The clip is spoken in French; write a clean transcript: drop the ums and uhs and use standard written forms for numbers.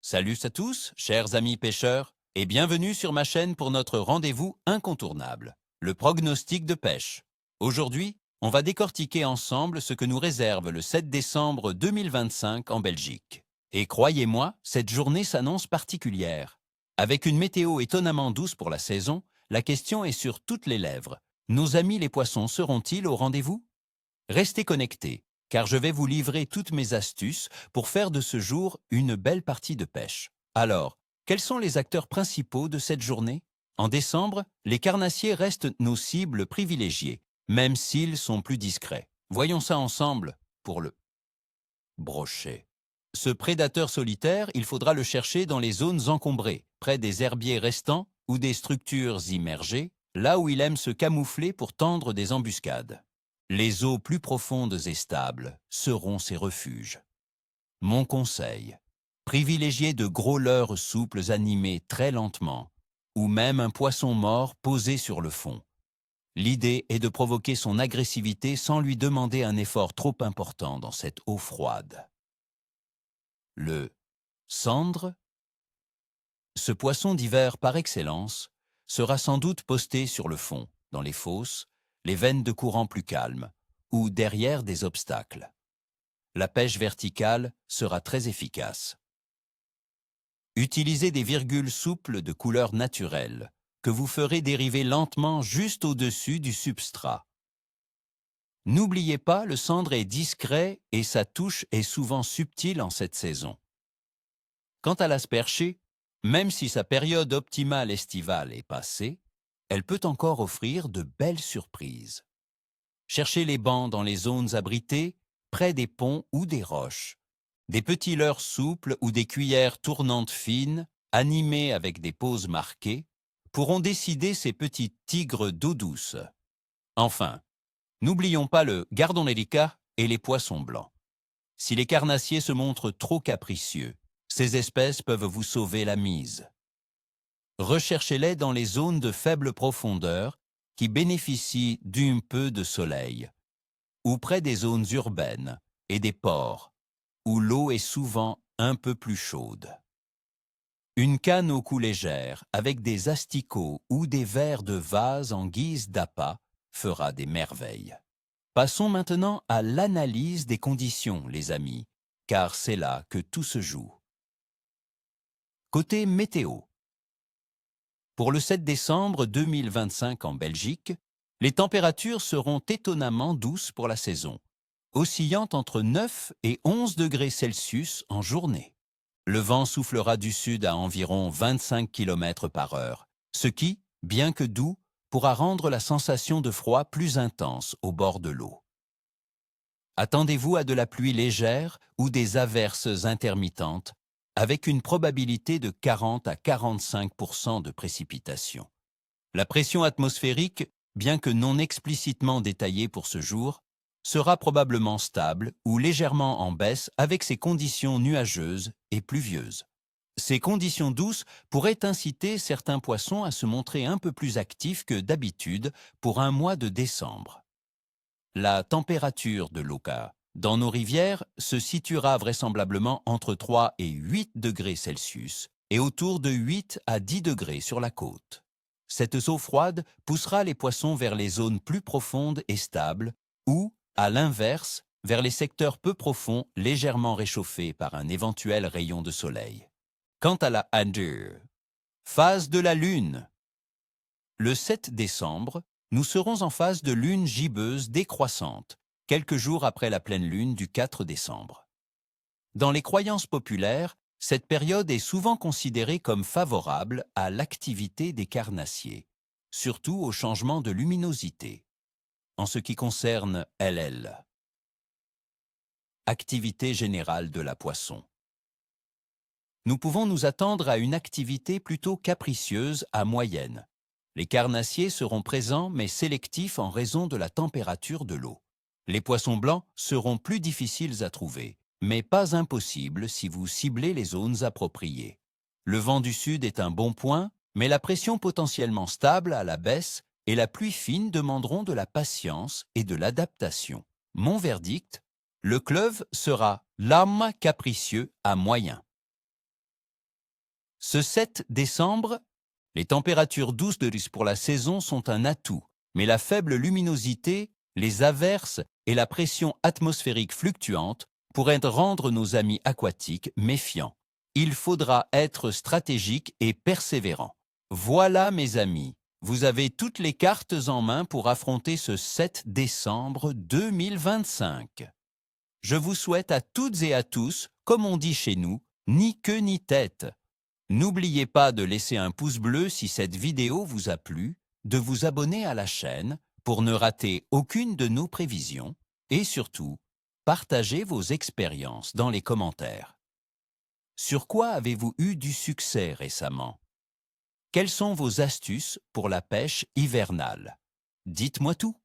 Salut à tous, chers amis pêcheurs, et bienvenue sur ma chaîne pour notre rendez-vous incontournable, le prognostic de pêche. Aujourd'hui, on va décortiquer ensemble ce que nous réserve le 7 décembre 2025 en Belgique. Et croyez-moi, cette journée s'annonce particulière. Avec une météo étonnamment douce pour la saison, la question est sur toutes les lèvres. Nos amis les poissons seront-ils au rendez-vous? Restez connectés, car je vais vous livrer toutes mes astuces pour faire de ce jour une belle partie de pêche. Alors, quels sont les acteurs principaux de cette journée? En décembre, les carnassiers restent nos cibles privilégiées, même s'ils sont plus discrets. Voyons ça ensemble pour le brochet. Ce prédateur solitaire, il faudra le chercher dans les zones encombrées, près des herbiers restants ou des structures immergées, là où il aime se camoufler pour tendre des embuscades. Les eaux plus profondes et stables seront ses refuges. Mon conseil, privilégiez de gros leurres souples animés très lentement, ou même un poisson mort posé sur le fond. L'idée est de provoquer son agressivité sans lui demander un effort trop important dans cette eau froide. Le sandre, ce poisson d'hiver par excellence, sera sans doute posté sur le fond, dans les fosses, les veines de courant plus calmes, ou derrière des obstacles. La pêche verticale sera très efficace. Utilisez des virgules souples de couleur naturelle, que vous ferez dériver lentement juste au-dessus du substrat. N'oubliez pas, le sandre est discret et sa touche est souvent subtile en cette saison. Quant à l'asperger, même si sa période optimale estivale est passée, elle peut encore offrir de belles surprises. Cherchez les bancs dans les zones abritées, près des ponts ou des roches. Des petits leurres souples ou des cuillères tournantes fines, animées avec des poses marquées, pourront décider ces petits tigres d'eau douce. Enfin, n'oublions pas le gardonelica et les poissons blancs. Si les carnassiers se montrent trop capricieux, ces espèces peuvent vous sauver la mise. Recherchez-les dans les zones de faible profondeur qui bénéficient d'un peu de soleil, ou près des zones urbaines et des ports, où l'eau est souvent un peu plus chaude. Une canne au cou légère avec des asticots ou des verres de vase en guise d'appât fera des merveilles. Passons maintenant à l'analyse des conditions, les amis, car c'est là que tout se joue. Côté météo. Pour le 7 décembre 2025 en Belgique, les températures seront étonnamment douces pour la saison, oscillant entre 9 et 11 degrés Celsius en journée. Le vent soufflera du sud à environ 25 km par heure, ce qui, bien que doux, pourra rendre la sensation de froid plus intense au bord de l'eau. Attendez-vous à de la pluie légère ou des averses intermittentes, avec une probabilité de 40 à 45% de précipitations. La pression atmosphérique, bien que non explicitement détaillée pour ce jour, sera probablement stable ou légèrement en baisse avec ces conditions nuageuses et pluvieuses. Ces conditions douces pourraient inciter certains poissons à se montrer un peu plus actifs que d'habitude pour un mois de décembre. La température de l'eau dans nos rivières se situera vraisemblablement entre 3 et 8 degrés Celsius et autour de 8 à 10 degrés sur la côte. Cette eau froide poussera les poissons vers les zones plus profondes et stables ou, à l'inverse, vers les secteurs peu profonds légèrement réchauffés par un éventuel rayon de soleil. Quant à la phase de la Lune. Le 7 décembre, nous serons en phase de lune gibbeuse décroissante, quelques jours après la pleine lune du 4 décembre. Dans les croyances populaires, cette période est souvent considérée comme favorable à l'activité des carnassiers, surtout au changement de luminosité. En ce qui concerne LL, activité générale de la poisson. Nous pouvons nous attendre à une activité plutôt capricieuse à moyenne. Les carnassiers seront présents mais sélectifs en raison de la température de l'eau. Les poissons blancs seront plus difficiles à trouver, mais pas impossibles si vous ciblez les zones appropriées. Le vent du sud est un bon point, mais la pression potentiellement stable à la baisse et la pluie fine demanderont de la patience et de l'adaptation. Mon verdict, le cleuve sera lame capricieux à moyen. Ce 7 décembre, les températures douces pour la saison sont un atout, mais la faible luminosité, les averses et la pression atmosphérique fluctuante pourraient rendre nos amis aquatiques méfiants. Il faudra être stratégique et persévérant. Voilà mes amis, vous avez toutes les cartes en main pour affronter ce 7 décembre 2025. Je vous souhaite à toutes et à tous, comme on dit chez nous, ni queue ni tête. N'oubliez pas de laisser un pouce bleu si cette vidéo vous a plu, de vous abonner à la chaîne pour ne rater aucune de nos prévisions et surtout, partagez vos expériences dans les commentaires. Sur quoi avez-vous eu du succès récemment? Quelles sont vos astuces pour la pêche hivernale? Dites-moi tout.